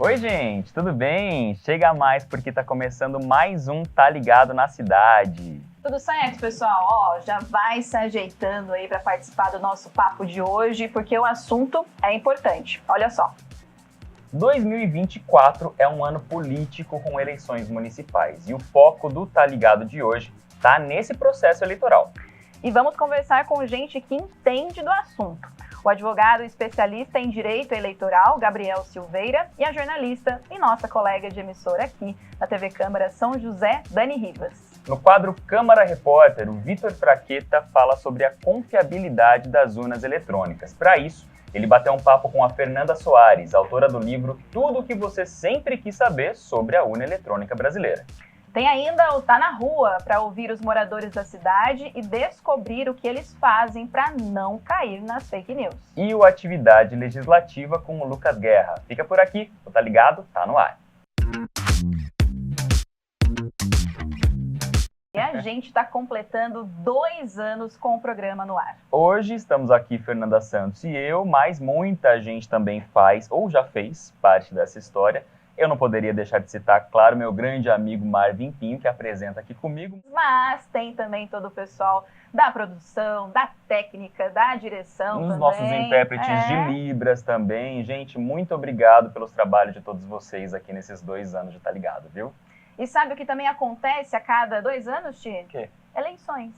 Oi, gente, tudo bem? Chega mais porque tá começando mais um Tá Ligado na Cidade. Tudo certo, pessoal? Já vai se ajeitando aí para participar do nosso papo de hoje, porque o assunto é importante. Olha só. 2024 é um ano político com eleições municipais e o foco do Tá Ligado de hoje tá nesse processo eleitoral. E vamos conversar com gente que entende do assunto. O advogado especialista em direito eleitoral, Gabriel Silveira, e a jornalista e nossa colega de emissora aqui da TV Câmara São José, Dani Rivas. No quadro Câmara Repórter, o Vitor Fraqueta fala sobre a confiabilidade das urnas eletrônicas. Para isso, ele bateu um papo com a Fernanda Soares, autora do livro Tudo o que você sempre quis saber sobre a urna eletrônica brasileira. Tem ainda o Tá na Rua, para ouvir os moradores da cidade e descobrir o que eles fazem para não cair nas fake news. E o Atividade Legislativa com o Lucas Guerra. Fica por aqui, o Tá Ligado tá no ar. E a gente está completando 2 anos com o programa no ar. Hoje estamos aqui, Fernanda Santos e eu, mas muita gente também faz ou já fez parte dessa história. Eu não poderia deixar de citar, claro, meu grande amigo Marvin Pinho, que apresenta aqui comigo. Mas tem também todo o pessoal da produção, da técnica, da direção Os também. nossos intérpretes de Libras também. Gente, muito obrigado pelos trabalhos de todos vocês aqui nesses 2 anos de Tá Ligado, viu? E sabe o que também acontece a cada 2 anos, Ti? O quê? Eleições.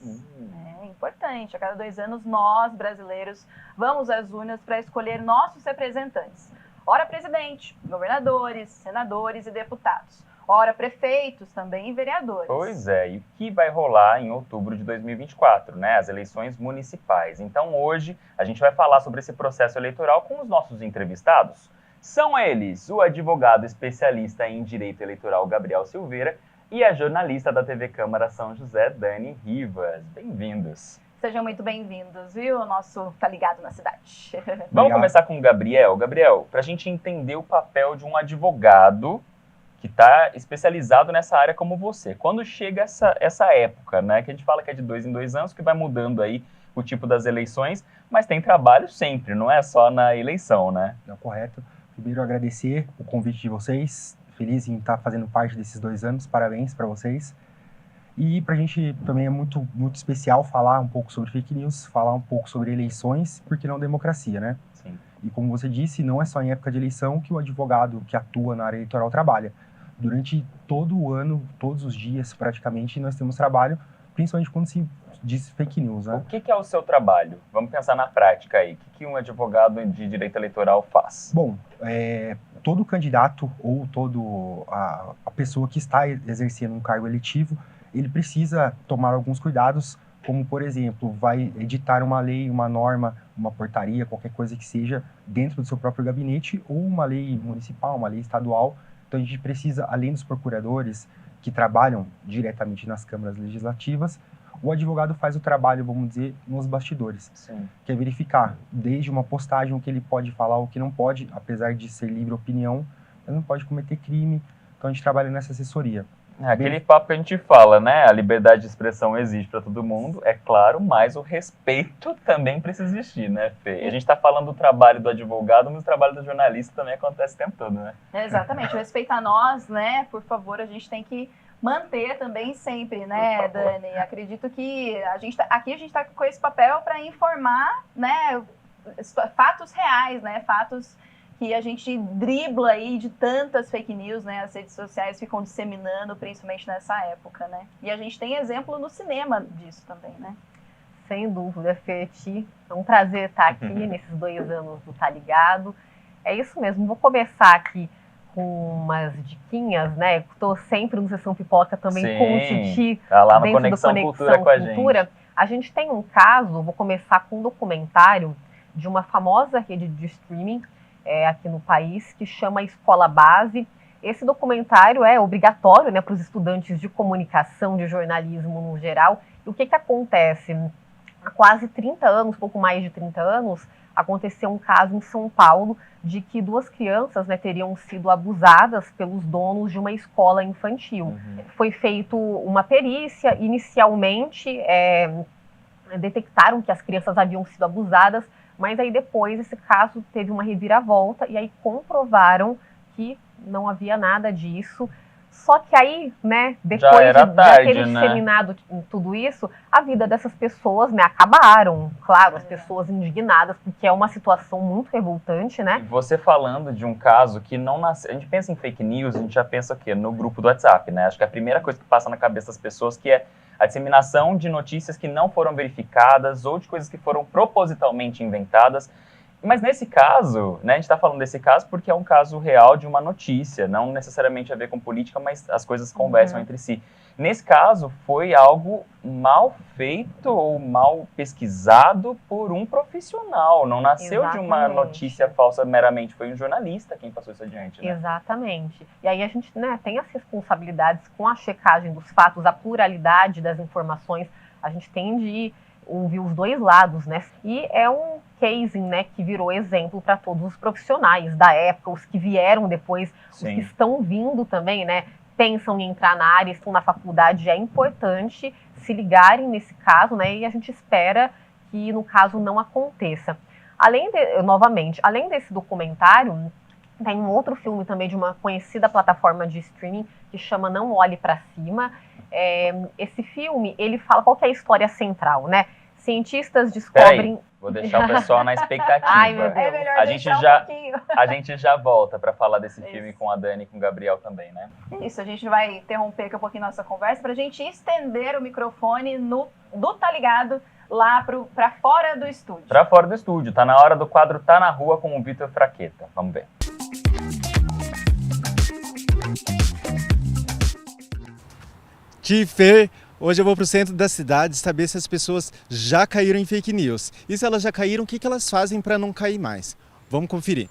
É importante. A cada 2 anos, nós, brasileiros, vamos às urnas para escolher nossos representantes. Ora presidente, governadores, senadores e deputados. Ora prefeitos também e vereadores. Pois é, e o que vai rolar em outubro de 2024, né? As eleições municipais. Então hoje a gente vai falar sobre esse processo eleitoral com os nossos entrevistados. São eles, o advogado especialista em direito eleitoral Gabriel Silveira e a jornalista da TV Câmara São José, Dani Rivas. Bem-vindos. Sejam muito bem-vindos, viu? O nosso Tá Ligado na Cidade. Vamos começar com o Gabriel. Gabriel, para a gente entender o papel de um advogado que está especializado nessa área como você. Quando chega essa época, né, que a gente fala que é de 2 em 2 anos, que vai mudando aí o tipo das eleições, mas tem trabalho sempre, não é só na eleição, né? É correto. Primeiro, agradecer o convite de vocês. Feliz em estar fazendo parte desses 2 anos. Parabéns para vocês. E para a gente também é muito especial falar um pouco sobre fake news, falar um pouco sobre eleições, porque não democracia, né? Sim. E como você disse, não é só em época de eleição que o advogado que atua na área eleitoral trabalha. Durante todo o ano, todos os dias praticamente, nós temos trabalho, principalmente quando se diz fake news, né? O que é o seu trabalho? Vamos pensar na prática aí. O que um advogado de direito eleitoral faz? Bom, todo candidato ou a pessoa que está exercendo um cargo eletivo, ele precisa tomar alguns cuidados, como, por exemplo, vai editar uma lei, uma norma, uma portaria, qualquer coisa que seja, dentro do seu próprio gabinete, ou uma lei municipal, uma lei estadual. Então, a gente precisa, além dos procuradores que trabalham diretamente nas câmaras legislativas, o advogado faz o trabalho, vamos dizer, nos bastidores. Sim. Que é verificar, desde uma postagem, o que ele pode falar, o que não pode, apesar de ser livre opinião, ele não pode cometer crime. Então, a gente trabalha nessa assessoria. Aquele papo que a gente fala, né? A liberdade de expressão existe para todo mundo, é claro, mas o respeito também precisa existir, né, Fê? E a gente está falando do trabalho do advogado, mas o trabalho do jornalista também acontece o tempo todo, né? Exatamente. O respeito a nós, né? Por favor, a gente tem que manter também sempre, né, Dani? Acredito que aqui a gente está com esse papel para informar, né, fatos reais, né? Fatos que a gente dribla aí de tantas fake news, né? As redes sociais ficam disseminando, principalmente nessa época, né? E a gente tem exemplo no cinema disso também, né? Sem dúvida, Feti. É um prazer estar aqui nesses 2 anos do Tá Ligado. É isso mesmo, vou começar aqui com umas diquinhas, né? Estou sempre no Sessão Pipoca também. Sim, com o Titi, tá lá no dentro Conexão do Cultura com a gente. A gente tem um caso, vou começar com um documentário de uma famosa rede de streaming aqui no país, que chama Escola Base. Esse documentário é obrigatório, né, para os estudantes de comunicação, de jornalismo no geral. E o que acontece? Há quase 30 anos, pouco mais de 30 anos, aconteceu um caso em São Paulo de que 2 crianças, né, teriam sido abusadas pelos donos de uma escola infantil. Foi feita uma perícia, inicialmente detectaram que as crianças haviam sido abusadas, mas aí depois esse caso teve uma reviravolta e aí comprovaram que não havia nada disso. Só que aí, né, depois Já era de tarde, terem né? disseminado tudo isso, a vida dessas pessoas, né, acabaram. Claro, as pessoas indignadas, porque é uma situação muito revoltante, né? E você falando de um caso que não nasceu... A gente pensa em fake news, a gente já pensa o quê? No grupo do WhatsApp, né? Acho que a primeira coisa que passa na cabeça das pessoas que é a disseminação de notícias que não foram verificadas ou de coisas que foram propositalmente inventadas. Mas nesse caso, né, a gente está falando desse caso porque é um caso real de uma notícia, não necessariamente a ver com política, mas as coisas conversam entre si. Nesse caso, foi algo mal feito ou mal pesquisado por um profissional. Não nasceu de uma notícia falsa meramente, foi um jornalista quem passou isso adiante, né? Exatamente. E aí a gente, né, tem as responsabilidades com a checagem dos fatos, a pluralidade das informações. A gente tem de ouvir os dois lados, né? E é um case, né, que virou exemplo para todos os profissionais da época, os que vieram depois, Sim. os que estão vindo também, né? Pensam em entrar na área, estão na faculdade, é importante se ligarem nesse caso, né? E a gente espera que, no caso, não aconteça. Além desse documentário, tem um outro filme também de uma conhecida plataforma de streaming que chama Não Olhe Pra Cima. Esse filme, ele fala qual que é a história central, né? Cientistas descobrem... Peraí, vou deixar o pessoal na expectativa. Ai, meu Deus. É melhor A deixar gente já- um pouquinho. A gente já volta para falar desse filme Isso. com a Dani e com o Gabriel também, né? Isso, a gente vai interromper aqui um pouquinho nossa conversa para a gente estender o microfone do Tá Ligado lá para fora do estúdio. Pra fora do estúdio, tá na hora do quadro Tá na Rua com o Vitor Fraqueta. Vamos ver. Tifer, hoje eu vou pro centro da cidade saber se as pessoas já caíram em fake news. E se elas já caíram, o que elas fazem para não cair mais? Vamos conferir.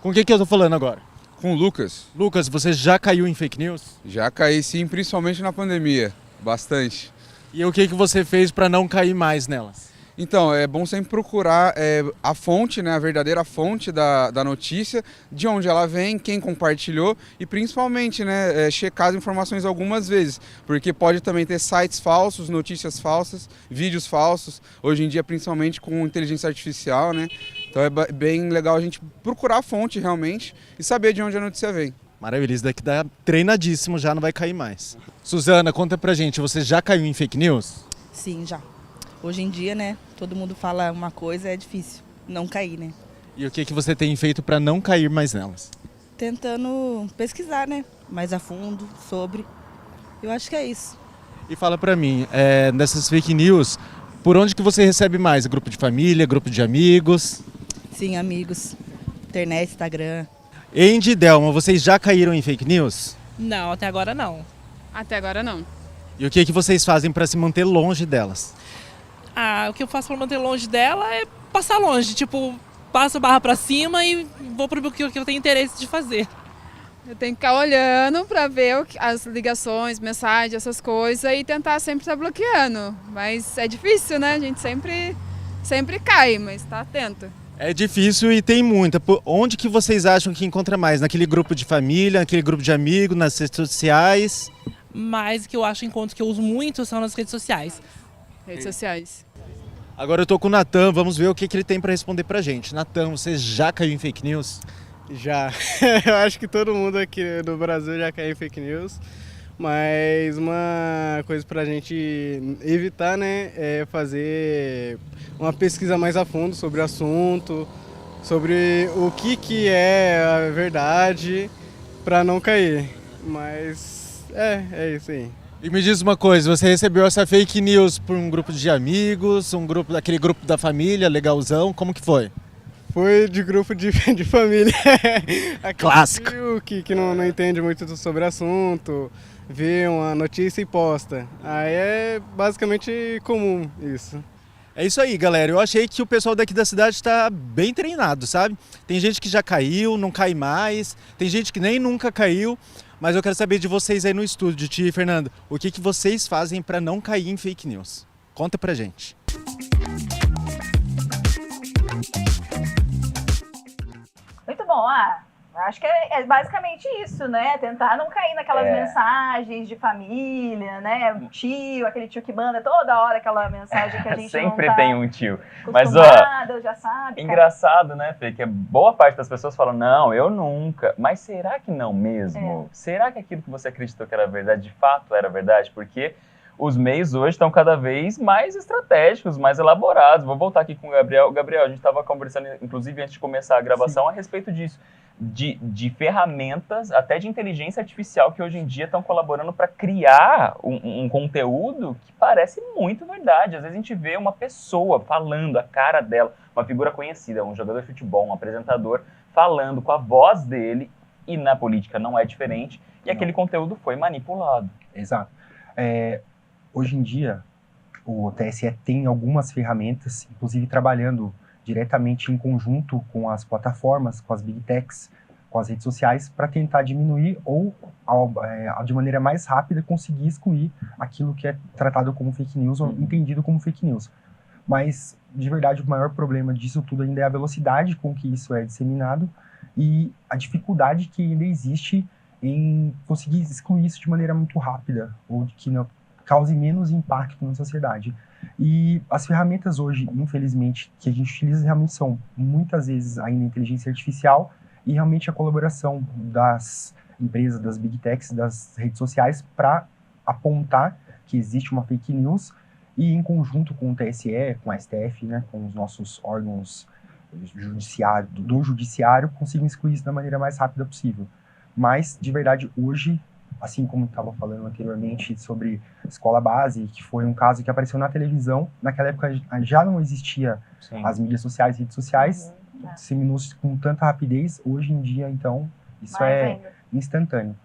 Com quem que eu tô falando agora? Com o Lucas, Lucas, você já caiu em fake news? já caí sim, principalmente na pandemia, bastante. E o que você fez para não cair mais nelas? Então, é bom sempre procurar a fonte, né, a verdadeira fonte da notícia, de onde ela vem, quem compartilhou e principalmente, né, checar as informações algumas vezes, porque pode também ter sites falsos, notícias falsas, vídeos falsos, hoje em dia principalmente com inteligência artificial, né, então é bem legal a gente procurar a fonte realmente e saber de onde a notícia vem. Maravilha, isso daqui tá treinadíssimo, já não vai cair mais. Suzana, conta pra gente, você já caiu em fake news? Sim, já. Hoje em dia, né, todo mundo fala uma coisa, é difícil não cair, né? E o que você tem feito para não cair mais nelas? Tentando pesquisar, né, mais a fundo sobre. Eu acho que é isso. E fala pra mim, nessas fake news, por onde que você recebe mais? Grupo de família, grupo de amigos? Sim, amigos, internet, Instagram. Andy e Delma, vocês já caíram em fake news? Não, até agora não. Até agora não. E o que vocês fazem para se manter longe delas? O que eu faço pra manter longe dela é passar longe. Tipo, passo a barra pra cima e vou pro que eu tenho interesse de fazer. Eu tenho que ficar olhando para ver as ligações, mensagens, essas coisas e tentar sempre estar bloqueando. Mas é difícil, né? A gente sempre cai, mas tá atento. É difícil e tem muita. Onde que vocês acham que encontra mais? Naquele grupo de família, naquele grupo de amigos, nas redes sociais? Mas o que eu acho encontro que eu uso muito são nas redes sociais. Redes sociais. Agora eu tô com o Natan, vamos ver o que ele tem para responder pra gente. Natan, você já caiu em fake news? Já. Eu acho que todo mundo aqui no Brasil já caiu em fake news. Mas uma coisa pra gente evitar, né, é fazer uma pesquisa mais a fundo sobre o assunto, sobre o que é a verdade, pra não cair. Mas é isso aí. E me diz uma coisa, você recebeu essa fake news por um grupo de amigos, aquele grupo da família, legalzão, como que foi? Foi de grupo de família. Clássico. Que não entende muito sobre o assunto, vê uma notícia e posta. Aí é basicamente comum isso. É isso aí, galera. Eu achei que o pessoal daqui da cidade está bem treinado, sabe? Tem gente que já caiu, não cai mais. Tem gente que nem nunca caiu. Mas eu quero saber de vocês aí no estúdio, Tia e Fernando. O que vocês fazem para não cair em fake news? Conta pra gente. Muito bom. Acho que é basicamente isso, né? Tentar não cair naquelas É. mensagens de família, né? O tio, aquele tio que manda toda hora aquela mensagem que a gente Sempre não tá tem um tio. Mas, ó, acostumado, já sabe. cara. engraçado, né, Fê? Que boa parte das pessoas falam, não, eu nunca. Mas será que não mesmo? Será que aquilo que você acreditou que era verdade, de fato era verdade? Porque os meios hoje estão cada vez mais estratégicos, mais elaborados. Vou voltar aqui com o Gabriel. Gabriel, a gente estava conversando, inclusive, antes de começar a gravação, a respeito disso. De ferramentas, até de inteligência artificial, que hoje em dia estão colaborando para criar um conteúdo que parece muito verdade. Às vezes a gente vê uma pessoa falando, a cara dela, uma figura conhecida, um jogador de futebol, um apresentador, falando com a voz dele, e na política não é diferente, e aquele conteúdo foi manipulado. Exato. Hoje em dia, o TSE tem algumas ferramentas, inclusive trabalhando diretamente em conjunto com as plataformas, com as big techs, com as redes sociais, para tentar diminuir ou, de maneira mais rápida, conseguir excluir aquilo que é tratado como fake news ou entendido como fake news. Mas, de verdade, o maior problema disso tudo ainda é a velocidade com que isso é disseminado e a dificuldade que ainda existe em conseguir excluir isso de maneira muito rápida, ou que não cause menos impacto na sociedade. E as ferramentas hoje, infelizmente, que a gente utiliza realmente são, muitas vezes, ainda inteligência artificial e realmente a colaboração das empresas, das big techs, das redes sociais para apontar que existe uma fake news e, em conjunto com o TSE, com a STF, né, com os nossos órgãos do judiciário, consigam excluir isso da maneira mais rápida possível. Mas, de verdade, hoje, assim como estava falando anteriormente sobre escola base, que foi um caso que apareceu na televisão, naquela época já não existia as mídias sociais, redes sociais, disseminou-se com tanta rapidez. Hoje em dia, então, isso instantâneo.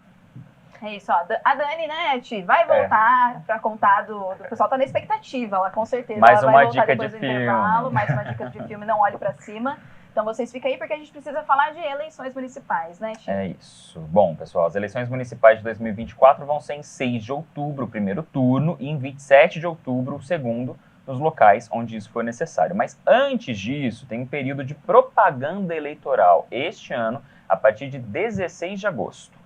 É isso, ó. A Dani, né, Ti, vai voltar para contar do pessoal tá na expectativa, ela com certeza. Mais ela uma vai voltar dica depois de do filme. intervalo, mais uma dica de filme, não olhe para cima. Então vocês ficam aí porque a gente precisa falar de eleições municipais, né, Ti? É isso. Bom, pessoal, as eleições municipais de 2024 vão ser em 6 de outubro, o primeiro turno, e em 27 de outubro, o segundo, nos locais onde isso for necessário. Mas antes disso, tem um período de propaganda eleitoral este ano, a partir de 16 de agosto.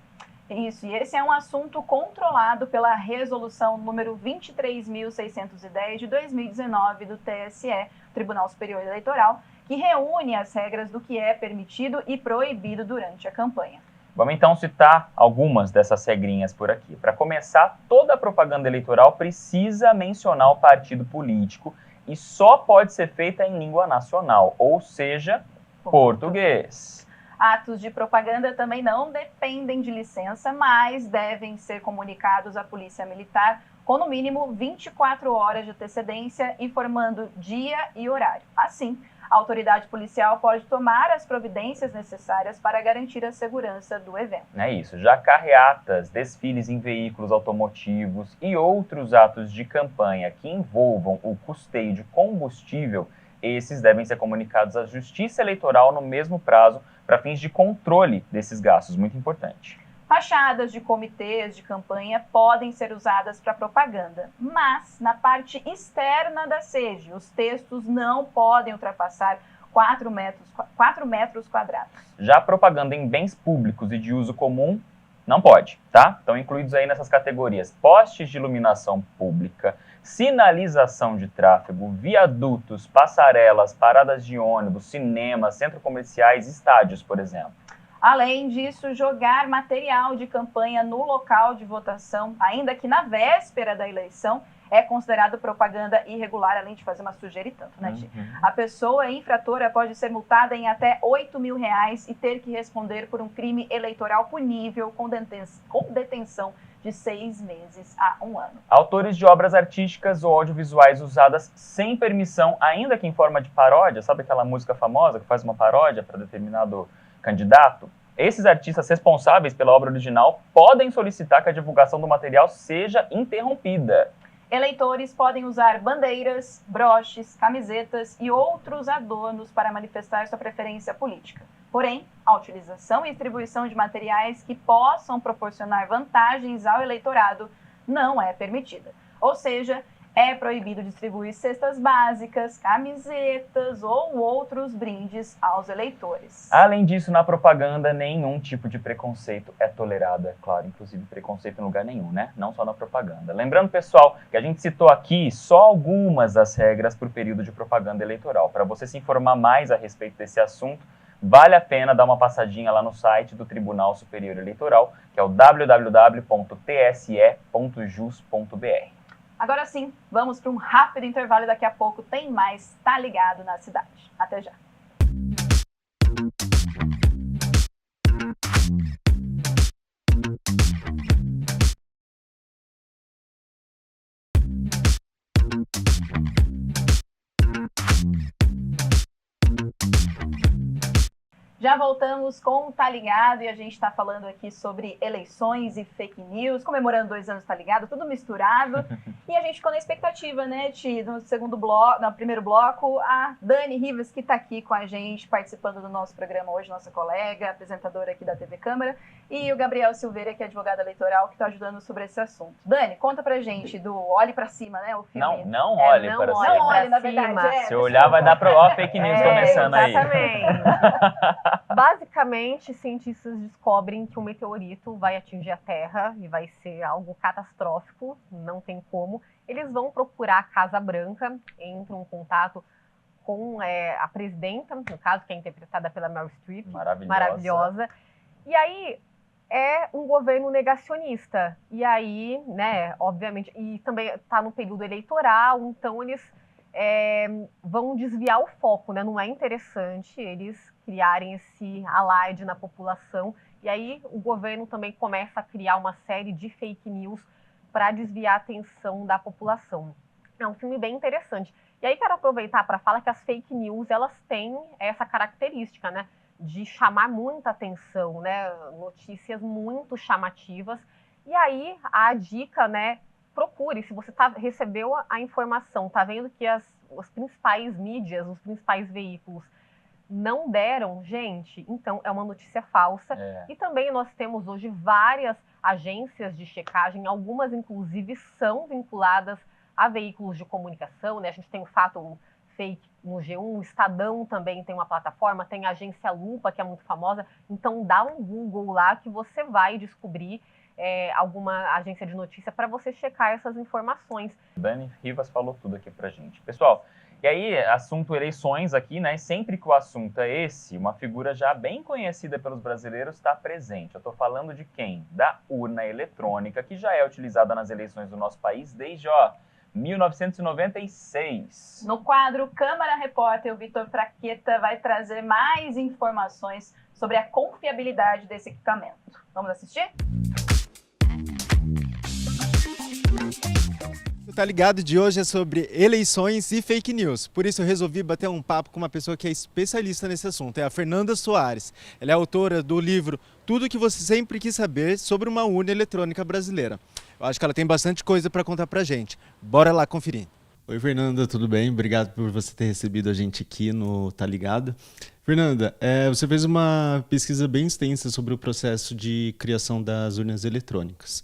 Isso, e esse é um assunto controlado pela resolução número 23.610 de 2019 do TSE, Tribunal Superior Eleitoral, que reúne as regras do que é permitido e proibido durante a campanha. Vamos então citar algumas dessas regrinhas por aqui. Para começar, toda a propaganda eleitoral precisa mencionar o partido político e só pode ser feita em língua nacional, ou seja, português. Atos de propaganda também não dependem de licença, mas devem ser comunicados à Polícia Militar com no mínimo 24 horas de antecedência, informando dia e horário. Assim, a autoridade policial pode tomar as providências necessárias para garantir a segurança do evento. É isso. Já carreatas, desfiles em veículos automotivos e outros atos de campanha que envolvam o custeio de combustível, esses devem ser comunicados à Justiça Eleitoral no mesmo prazo para fins de controle desses gastos. Muito importante. Fachadas de comitês de campanha podem ser usadas para propaganda, mas na parte externa da sede, os textos não podem ultrapassar 4 metros quadrados. Já a propaganda em bens públicos e de uso comum não pode, tá? Estão incluídos aí nessas categorias: postes de iluminação pública, sinalização de tráfego, viadutos, passarelas, paradas de ônibus, cinemas, centros comerciais, estádios, por exemplo. Além disso, jogar material de campanha no local de votação, ainda que na véspera da eleição, é considerado propaganda irregular, além de fazer uma sujeira e tanto, né, Ti? A pessoa infratora pode ser multada em até R$8 mil e ter que responder por um crime eleitoral punível com detenção de 6 meses a 1 ano. Autores de obras artísticas ou audiovisuais usadas sem permissão, ainda que em forma de paródia, sabe aquela música famosa que faz uma paródia para determinado candidato? Esses artistas responsáveis pela obra original podem solicitar que a divulgação do material seja interrompida. Eleitores podem usar bandeiras, broches, camisetas e outros adornos para manifestar sua preferência política. Porém, a utilização e distribuição de materiais que possam proporcionar vantagens ao eleitorado não é permitida. Ou seja, É proibido distribuir cestas básicas, camisetas ou outros brindes aos eleitores. Além disso, na propaganda, nenhum tipo de preconceito é tolerado, é claro, inclusive preconceito em lugar nenhum, né? Não só na propaganda. Lembrando, pessoal, que a gente citou aqui só algumas das regras para o período de propaganda eleitoral. Para você se informar mais a respeito desse assunto, vale a pena dar uma passadinha lá no site do Tribunal Superior Eleitoral, que é o www.tse.jus.br. Agora sim, vamos para um rápido intervalo e daqui a pouco tem mais Tá Ligado na Cidade. Até já. Já voltamos com o Tá Ligado e a gente está falando aqui sobre eleições e fake news, comemorando 2 anos Tá Ligado, tudo misturado. E a gente ficou na expectativa, né, Ti, no primeiro bloco, a Dani Rivas, que está aqui com a gente, participando do nosso programa hoje, nossa colega, apresentadora aqui da TV Câmara, e o Gabriel Silveira, que é advogado eleitoral, que está ajudando sobre esse assunto. Dani, conta pra gente do Olhe Pra Cima, né, o filme. Não olhe para cima. Não olhe, na verdade. Se olhar, vai dar para ó, fake news começando aí. Exatamente. Basicamente, cientistas descobrem que um meteorito vai atingir a Terra e vai ser algo catastrófico, não tem como. Eles vão procurar a Casa Branca, entram em contato com a presidenta, no caso, que é interpretada pela Meryl Streep, maravilhosa. E aí é um governo negacionista. E aí, né, obviamente, e também está no período eleitoral, então eles vão desviar o foco, né? Não é interessante eles criarem esse alarde na população. E aí o governo também começa a criar uma série de fake news para desviar a atenção da população. É um filme bem interessante. E aí quero aproveitar para falar que as fake news, elas têm essa característica, né, de chamar muita atenção, né, notícias muito chamativas. E aí a dica, né, procure, se você recebeu a informação, está vendo que as principais mídias, os principais veículos não deram, gente, então é uma notícia falsa. E também nós temos hoje várias agências de checagem, algumas inclusive são vinculadas a veículos de comunicação, né? A gente tem o Fato Fake no G1, o Estadão também tem uma plataforma, tem a agência Lupa, que é muito famosa, então dá um Google lá que você vai descobrir alguma agência de notícia para você checar essas informações. Dani Rivas falou tudo aqui pra gente. Pessoal, e aí, assunto eleições aqui, né? Sempre que o assunto é esse, uma figura já bem conhecida pelos brasileiros está presente. Eu estou falando de quem? Da urna eletrônica, que já é utilizada nas eleições do nosso país desde, 1996. No quadro Câmara Repórter, o Vitor Fraqueta vai trazer mais informações sobre a confiabilidade desse equipamento. Vamos assistir? O Tá Ligado de hoje é sobre eleições e fake news. Por isso eu resolvi bater um papo com uma pessoa que é especialista nesse assunto. É a Fernanda Soares. Ela é autora do livro Tudo o que você sempre quis saber sobre uma urna eletrônica brasileira. Eu acho que ela tem bastante coisa para contar pra gente. Bora lá conferir. Oi, Fernanda, tudo bem? Obrigado por você ter recebido a gente aqui no Tá Ligado. Fernanda, você fez uma pesquisa bem extensa sobre o processo de criação das urnas eletrônicas.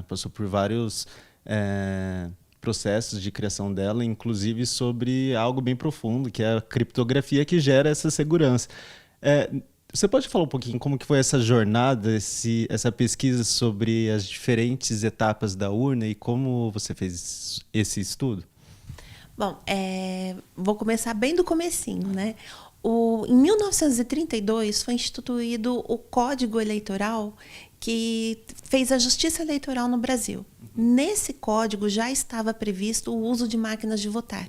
Passou por vários processos de criação dela, inclusive sobre algo bem profundo, que é a criptografia que gera essa segurança. Você pode falar um pouquinho como que foi essa jornada, essa pesquisa sobre as diferentes etapas da urna e como você fez esse estudo? Bom, vou começar bem do comecinho, né? Em 1932 foi instituído o Código Eleitoral que fez a justiça eleitoral no Brasil. Nesse código já estava previsto o uso de máquinas de votar.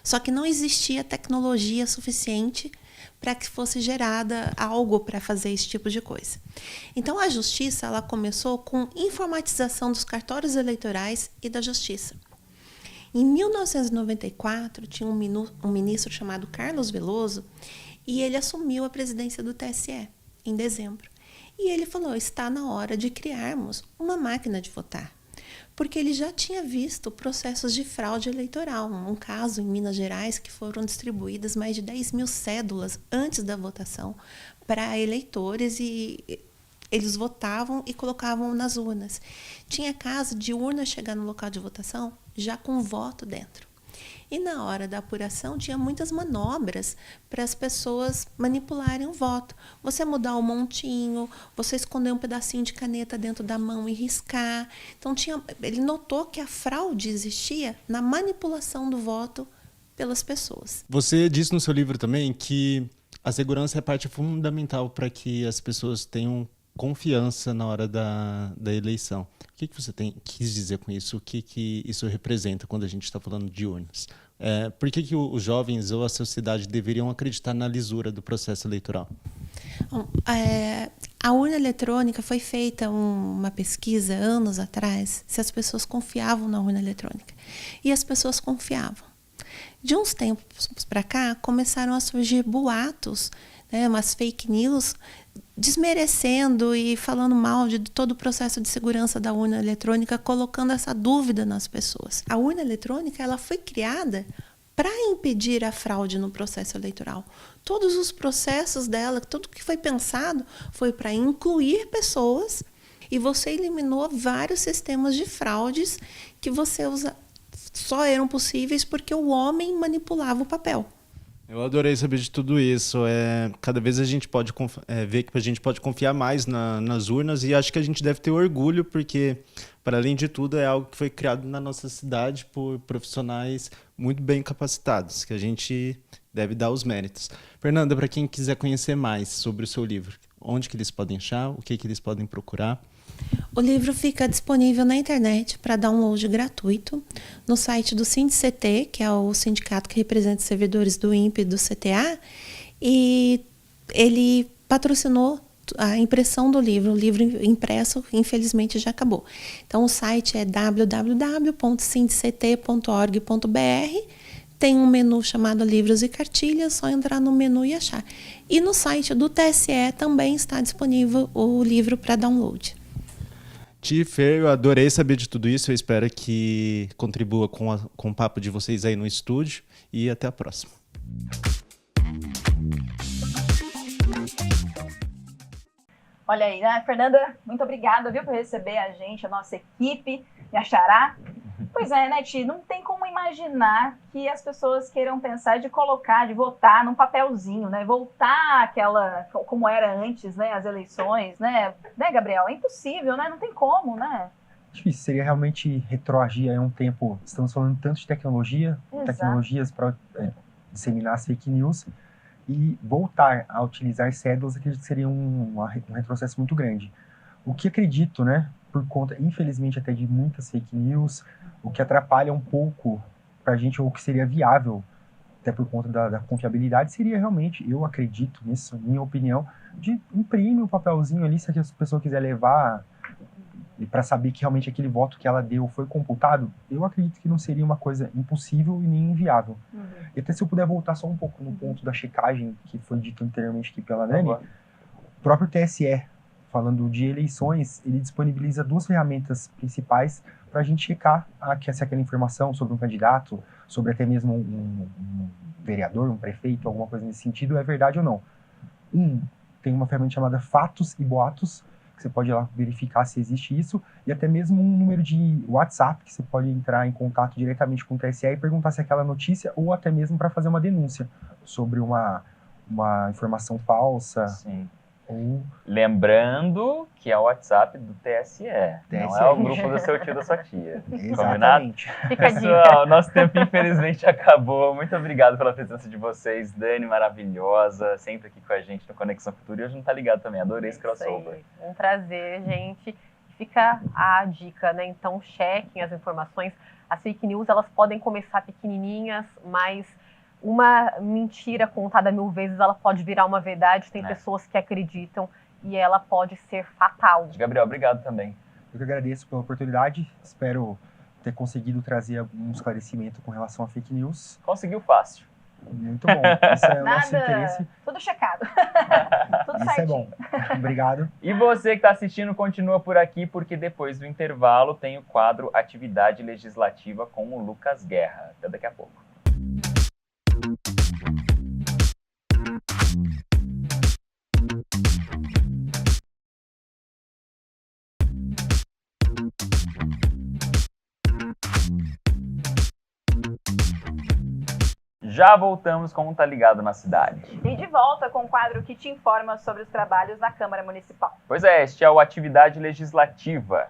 Só que não existia tecnologia suficiente para que fosse gerada algo para fazer esse tipo de coisa. Então a justiça ela começou com informatização dos cartórios eleitorais e da justiça. Em 1994 tinha um ministro chamado Carlos Veloso e ele assumiu a presidência do TSE em dezembro. E ele falou, está na hora de criarmos uma máquina de votar. Porque ele já tinha visto processos de fraude eleitoral. Um caso em Minas Gerais que foram distribuídas mais de 10 mil cédulas antes da votação para eleitores e eles votavam e colocavam nas urnas. Tinha caso de urna chegar no local de votação já com voto dentro. E na hora da apuração tinha muitas manobras para as pessoas manipularem o voto. Você mudar o montinho, você esconder um pedacinho de caneta dentro da mão e riscar. Então ele notou que a fraude existia na manipulação do voto pelas pessoas. Você disse no seu livro também que a segurança é parte fundamental para que as pessoas tenham confiança na hora da eleição. O que você quis dizer com isso? O que isso representa quando a gente está falando de urnas? Por que os jovens ou a sociedade deveriam acreditar na lisura do processo eleitoral? Bom, a urna eletrônica foi feita uma pesquisa anos atrás se as pessoas confiavam na urna eletrônica. E as pessoas confiavam. De uns tempos para cá, começaram a surgir boatos, né, umas fake news, desmerecendo e falando mal de todo o processo de segurança da urna eletrônica, colocando essa dúvida nas pessoas. A urna eletrônica ela foi criada para impedir a fraude no processo eleitoral. Todos os processos dela, tudo que foi pensado, foi para incluir pessoas, e você eliminou vários sistemas de fraudes que você só eram possíveis porque o homem manipulava o papel. Eu adorei saber de tudo isso. Cada vez a gente pode ver que a gente pode confiar mais nas urnas, e acho que a gente deve ter orgulho, porque, para além de tudo, é algo que foi criado na nossa cidade por profissionais muito bem capacitados, que a gente deve dar os méritos. Fernanda, para quem quiser conhecer mais sobre o seu livro, onde que eles podem achar, o que eles podem procurar? O livro fica disponível na internet para download gratuito no site do SINDCT, que é o sindicato que representa os servidores do INPE e do CTA, e ele patrocinou a impressão do livro. O livro impresso, infelizmente, já acabou. Então, o site é www.sindct.org.br. Tem um menu chamado Livros e Cartilhas, só entrar no menu e achar. E no site do TSE também está disponível o livro para download. Fer, eu adorei saber de tudo isso. Eu espero que contribua com o papo de vocês aí no estúdio. E até a próxima. Olha aí, né? Fernanda, muito obrigada, viu, por receber a gente, a nossa equipe, me achará. Pois é, né, Ti? Não tem como imaginar que as pessoas queiram pensar de colocar, de votar num papelzinho, né? Voltar àquela, como era antes, né? As eleições, né? Né, Gabriel? É impossível, né? Não tem como, né? Difícil, seria realmente retroagir a um tempo. Estamos falando tanto de tecnologia, Exato. tecnologias para disseminar as fake news, e voltar a utilizar cédulas, acredito que seria um retrocesso muito grande. O que acredito, né? Por conta, infelizmente, até de muitas fake news, o que atrapalha um pouco para a gente, ou o que seria viável, até por conta da confiabilidade, seria realmente, eu acredito nisso, minha opinião, de imprimir um papelzinho ali, se a pessoa quiser levar, para saber que realmente aquele voto que ela deu foi computado, eu acredito que não seria uma coisa impossível e nem inviável. E até se eu puder voltar só um pouco no ponto da checagem, que foi dito anteriormente aqui pela Dani, o próprio TSE, falando de eleições, ele disponibiliza 2 ferramentas principais para a gente checar se aquela informação sobre um candidato, sobre até mesmo um vereador, um prefeito, alguma coisa nesse sentido, é verdade ou não. Tem uma ferramenta chamada Fatos e Boatos, que você pode ir lá verificar se existe isso, e até mesmo um número de WhatsApp, que você pode entrar em contato diretamente com o TSE e perguntar se aquela notícia, ou até mesmo para fazer uma denúncia sobre uma informação falsa. Sim. Ou... Lembrando que é o WhatsApp do TSE, não é o grupo do seu tio e da sua tia. Exatamente. Pessoal, nosso tempo infelizmente acabou. Muito obrigado pela presença de vocês. Dani, maravilhosa, sempre aqui com a gente no Conexão Cultura. E hoje não tá ligado também, adorei esse crossover. Um prazer, gente. Fica a dica, né? Então, chequem as informações. As fake news, elas podem começar pequenininhas, mas uma mentira contada 1000 vezes, ela pode virar uma verdade. Tem pessoas que acreditam e ela pode ser fatal. Gabriel, obrigado também. Eu que agradeço pela oportunidade. Espero ter conseguido trazer algum esclarecimento com relação a fake news. Conseguiu fácil. Muito bom. Isso é o nosso interesse. Tudo checado. Tudo Isso certinho. é bom. Obrigado. E você que está assistindo, continua por aqui, porque depois do intervalo tem o quadro Atividade Legislativa com o Lucas Guerra. Até daqui a pouco. Já voltamos com Tá Ligado na Cidade. E de volta com o quadro que te informa sobre os trabalhos na Câmara Municipal. Pois é, este é o Atividade Legislativa.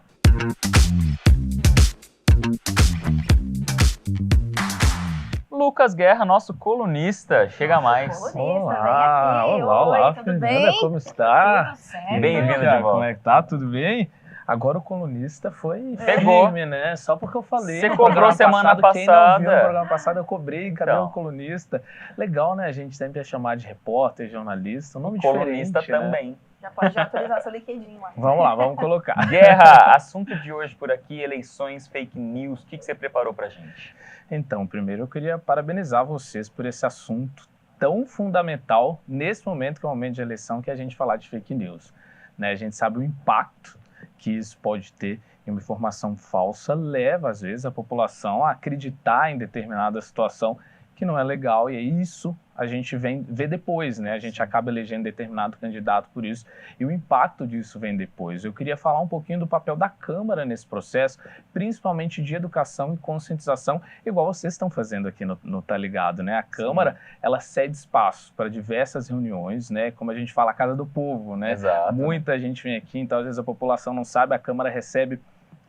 Lucas Guerra, nosso colunista, chega mais. Colunista, vem aqui. Olá, tudo Fernanda, bem? como está? Tudo certo. Bem-vindo de Como volta. é que tá? Tudo bem? Agora o colunista foi Pegou. firme, né? Só porque eu falei. Você no cobrou programa semana Quem não viu passada. no programa passado, eu cobrei. Cadê Então. o colunista? Legal, né? A gente sempre ia chamar de repórter, jornalista. Um nome Colunista diferente, né? também. Já pode atualizar seu LinkedIn lá. Vamos lá, vamos colocar. Guerra, assunto de hoje por aqui, eleições, fake news. O que você preparou pra gente? Então, primeiro eu queria parabenizar vocês por esse assunto tão fundamental nesse momento, que é o momento de eleição, que é a gente falar de fake news. Né? A gente sabe o impacto que isso pode ter em uma informação falsa, leva às vezes a população a acreditar em determinada situação que não é legal, e é isso a gente vê depois, né? A gente acaba elegendo determinado candidato por isso, e o impacto disso vem depois. Eu queria falar um pouquinho do papel da Câmara nesse processo, principalmente de educação e conscientização, igual vocês estão fazendo aqui no Tá Ligado, né? A Câmara, ela cede espaço para diversas reuniões, né? Como a gente fala, a Casa do Povo, né? Exato. Muita gente vem aqui, então às vezes a população não sabe, a Câmara recebe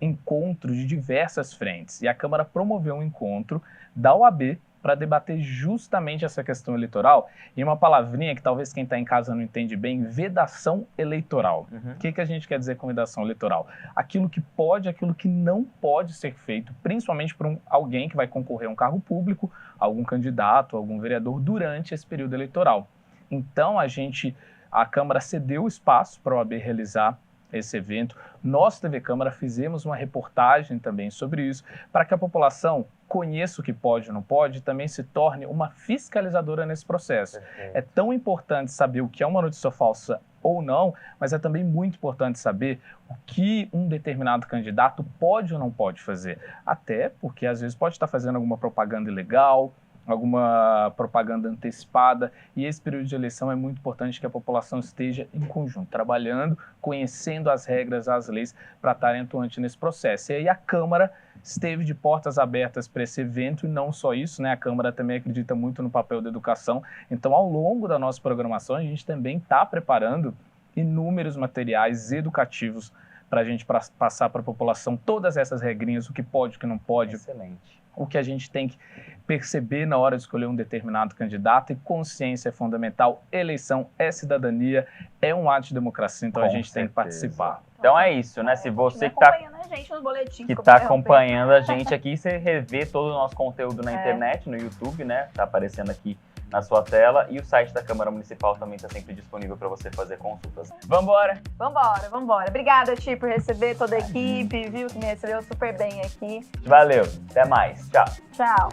encontros de diversas frentes, e a Câmara promoveu um encontro da OAB para debater justamente essa questão eleitoral, e uma palavrinha que talvez quem está em casa não entende bem, vedação eleitoral. O que a gente quer dizer com vedação eleitoral? Aquilo que pode, aquilo que não pode ser feito, principalmente por alguém que vai concorrer a um cargo público, algum candidato, algum vereador, durante esse período eleitoral. Então, a Câmara cedeu espaço para a OAB realizar esse evento. Nós, TV Câmara, fizemos uma reportagem também sobre isso, para que a população conheça o que pode e não pode, e também se torne uma fiscalizadora nesse processo. É tão importante saber o que é uma notícia falsa ou não, mas é também muito importante saber o que um determinado candidato pode ou não pode fazer. Até porque, às vezes, pode estar fazendo alguma propaganda ilegal, alguma propaganda antecipada, e esse período de eleição é muito importante que a população esteja em conjunto, trabalhando, conhecendo as regras, as leis, para estarem atuantes nesse processo. E aí a Câmara esteve de portas abertas para esse evento, e não só isso, né? A Câmara também acredita muito no papel da educação, então ao longo da nossa programação a gente também está preparando inúmeros materiais educativos para a gente passar para a população todas essas regrinhas, o que pode, o que não pode. Excelente. O que a gente tem que perceber na hora de escolher um determinado candidato, e consciência é fundamental, eleição é cidadania, é um ato de democracia, então a gente tem que participar. Então é isso, né? Se você que acompanhando a gente nos boletins, está acompanhando a gente aqui, você revê todo o nosso conteúdo na internet, no YouTube, né? Tá aparecendo aqui na sua tela, e o site da Câmara Municipal também está sempre disponível para você fazer consultas. Vambora! Vambora. Obrigada, Ti, por receber toda a equipe, viu? Que me recebeu super bem aqui. Valeu, até mais, tchau! Tchau!